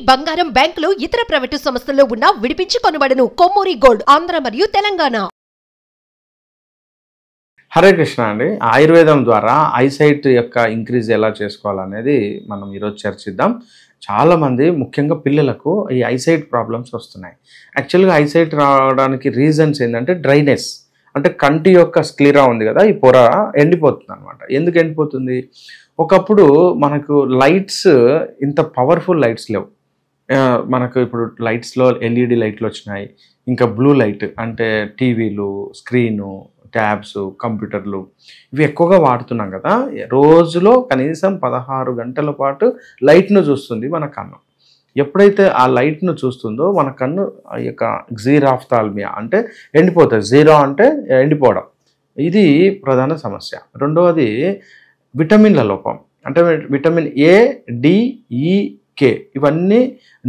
బంగారం బ్యాంకులు ఇతర ప్రైవేటు సంస్థల్లో ఉన్న విడిపించి కొనబడును. కొమ్మూరి గోల్డ్ ఆంధ్ర మరియు తెలంగాణ. హరే కృష్ణ అండి. ఆయుర్వేదం ద్వారా ఐసైట్ యొక్క ఇంక్రీజ్ ఎలా చేసుకోవాలనేది మనం ఈరోజు చర్చిద్దాం. చాలామంది ముఖ్యంగా పిల్లలకు ఈ ఐసైట్ ప్రాబ్లమ్స్ వస్తున్నాయి. యాక్చువల్గా ఐసైట్ రావడానికి రీజన్స్ ఏంటంటే డ్రైనెస్, అంటే కంటి యొక్క స్క్లీరా ఉంది కదా, ఈ పొర ఎండిపోతుంది అనమాట. ఎందుకు ఎండిపోతుంది? ఒకప్పుడు మనకు లైట్స్ ఇంత పవర్ఫుల్ లైట్స్ లేవు. మనకు ఇప్పుడు లైట్స్లో ఎల్ఈడి లైట్లు వచ్చినాయి, ఇంకా బ్లూ లైట్ అంటే టీవీలు, స్క్రీను, ట్యాబ్స్, కంప్యూటర్లు ఇవి ఎక్కువగా వాడుతున్నాం కదా. రోజులో కనీసం 16 గంటల పాటు లైట్ను చూస్తుంది మన కన్ను. ఎప్పుడైతే ఆ లైట్ను చూస్తుందో మన కన్ను ఆ యొక్క జీరాఫ్థాల్మియా అంటే ఎండిపోతుంది. జీరో అంటే ఎండిపోవడం, ఇది ప్రధాన సమస్య. రెండవది విటమిన్ల లోపం, అంటే విటమిన్ ఏ, డి, ఈ, కే ఇవన్నీ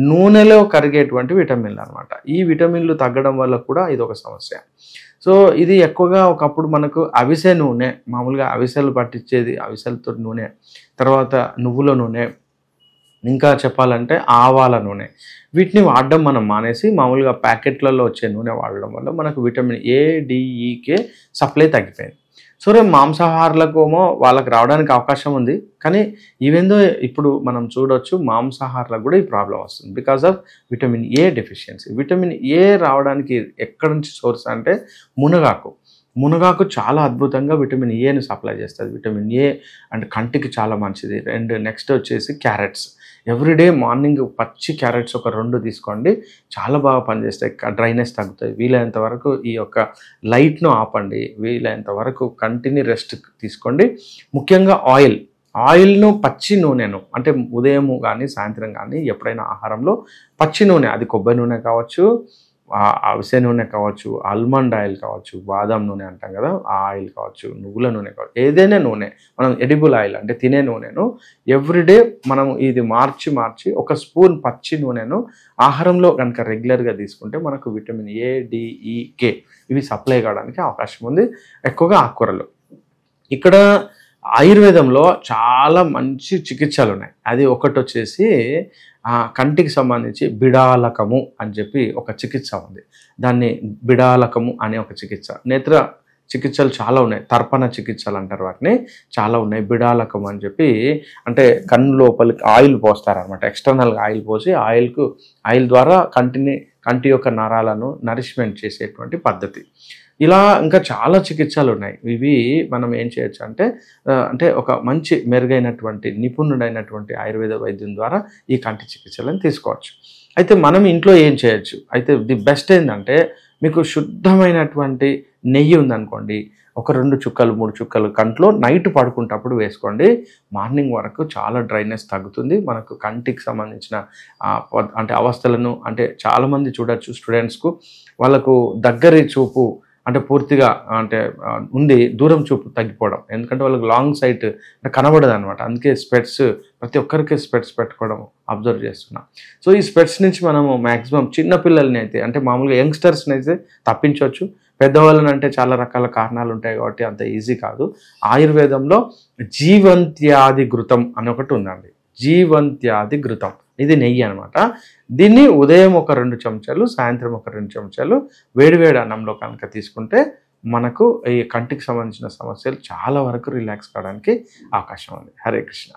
నూనెలో కరిగేటువంటి విటమిన్లు అనమాట. ఈ విటమిన్లు తగ్గడం వల్ల కూడా ఇది ఒక సమస్య. సో ఇది ఎక్కువగా ఒకప్పుడు మనకు అవిసె నూనె, మామూలుగా అవిసెలు పట్టించేది అవిసెలతో నూనె, తర్వాత నువ్వుల నూనె, ఇంకా చెప్పాలంటే ఆవాల నూనె, వీటిని వాడడం మనం మానేసి మామూలుగా ప్యాకెట్లలో వచ్చే నూనె వాడడం వల్ల మనకు విటమిన్ ఏ, డి, ఈ, కే సప్లై తగ్గిపోయింది. సో రేపు మాంసాహారులకేమో వాళ్ళకి రావడానికి అవకాశం ఉంది, కానీ ఈవెందో ఇప్పుడు మనం చూడొచ్చు మాంసాహారులకు కూడా ఈ ప్రాబ్లం వస్తుంది because of vitamin A deficiency. Vitamin A రావడానికి ఎక్కడి నుంచి సోర్స్ అంటే మునగాకు చాలా అద్భుతంగా విటమిన్ ఏని సప్లై చేస్తుంది. విటమిన్ ఏ అంటే కంటికి చాలా మంచిది. అండ్ నెక్స్ట్ వచ్చేసి క్యారెట్స్. ఎవ్రీడే మార్నింగ్ పచ్చి క్యారెట్స్ ఒక 2 తీసుకోండి, చాలా బాగా పనిచేస్తాయి. డ్రైనెస్ తగ్గుతాయి. వీలైనంత వరకు ఈ యొక్క లైట్ను ఆపండి, వీలైనంత వరకు కంటిని రెస్ట్ తీసుకోండి. ముఖ్యంగా ఆయిల్ను, పచ్చి నూనెను, అంటే ఉదయం కానీ సాయంత్రం కానీ ఎప్పుడైనా ఆహారంలో పచ్చి నూనె, అది కొబ్బరి నూనె కావచ్చు, అవిసె నూనె కావచ్చు, ఆల్మండ్ ఆయిల్ కావచ్చు, బాదం నూనె అంటాం కదా, ఆ ఆయిల్ కావచ్చు, నువ్వుల నూనె కావచ్చు, ఏదైనా నూనె, మనం ఎడిబుల్ ఆయిల్ అంటే తినే నూనెను ఎవ్రీడే మనం ఇది మార్చి ఒక స్పూన్ పచ్చి నూనెను ఆహారంలో కనుక రెగ్యులర్గా తీసుకుంటే మనకు విటమిన్ ఏ, డి, ఈ, కే ఇవి సప్లై కావడానికి అవకాశం ఉంది. ఎక్కువగా ఆకుకూరలు. ఇక్కడ ఆయుర్వేదంలో చాలా మంచి చికిత్సలు ఉన్నాయి. అది ఒకటి వచ్చేసి కంటికి సంబంధించి బిడాలకము అని చెప్పి ఒక చికిత్స ఉంది. దాన్ని బిడాలకము అనే ఒక చికిత్స. నేత్ర చికిత్సలు చాలా ఉన్నాయి, తర్పణ చికిత్సలు అంటారు వాటిని, చాలా ఉన్నాయి. బిడాలకం అని చెప్పి అంటే కన్ను లోపలికి ఆయిల్ పోస్తారనమాట. ఎక్స్టర్నల్గా ఆయిల్ పోసి ఆయిల్ ద్వారా కంటి యొక్క నరాలను నరిష్మెంట్ చేసేటువంటి పద్ధతి. ఇలా ఇంకా చాలా చికిత్సలు ఉన్నాయి. ఇవి మనం ఏం చేయొచ్చు అంటే ఒక మంచి మెరుగైనటువంటి నిపుణుడైనటువంటి ఆయుర్వేద వైద్యం ద్వారా ఈ కంటి చికిత్సలను తీసుకోవచ్చు. అయితే మనం ఇంట్లో ఏం చేయొచ్చు? అయితే ది బెస్ట్ ఏంటంటే మీకు శుద్ధమైనటువంటి నెయ్యి ఉందనుకోండి, ఒక 2 చుక్కలు 3 చుక్కలు కంట్లో నైట్ పడుకుంటప్పుడు వేసుకోండి. మార్నింగ్ వరకు చాలా డ్రైనెస్ తగ్గుతుంది. మనకు కంటికి సంబంధించిన అంటే అవస్థలను, అంటే చాలామంది చూడొచ్చు స్టూడెంట్స్కు వాళ్ళకు దగ్గరి చూపు అంటే పూర్తిగా అంటే ఉంది, దూరం చూపు తగ్గిపోవడం, ఎందుకంటే వాళ్ళకి లాంగ్ సైట్ అంటే కనబడదు అనమాట. అందుకే స్పెట్స్, ప్రతి ఒక్కరికి స్పెట్స్ పెట్టుకోవడం అబ్జర్వ్ చేస్తున్నాం. సో ఈ స్పెట్స్ నుంచి మనము మ్యాక్సిమం చిన్నపిల్లల్ని అయితే, అంటే మామూలుగా యంగ్స్టర్స్ని అయితే తప్పించవచ్చు. పెద్దవాళ్ళని అంటే చాలా రకాల కారణాలు ఉంటాయి కాబట్టి అంత ఈజీ కాదు. ఆయుర్వేదంలో జీవంత్యాది ఘృతం అని ఒకటి ఉందండి. జీవంత్యాది ఘృతం, ఇది నెయ్యి అనమాట. దీన్ని ఉదయం ఒక 2 చెంచాలు, సాయంత్రం ఒక 2 చెంచాలు వేడివేడి అన్నంలో కనుక తీసుకుంటే మనకు ఈ కంటికి సంబంధించిన సమస్యలు చాలా వరకు రిలాక్స్ కావడానికి అవకాశం ఉంది. హరే కృష్ణ.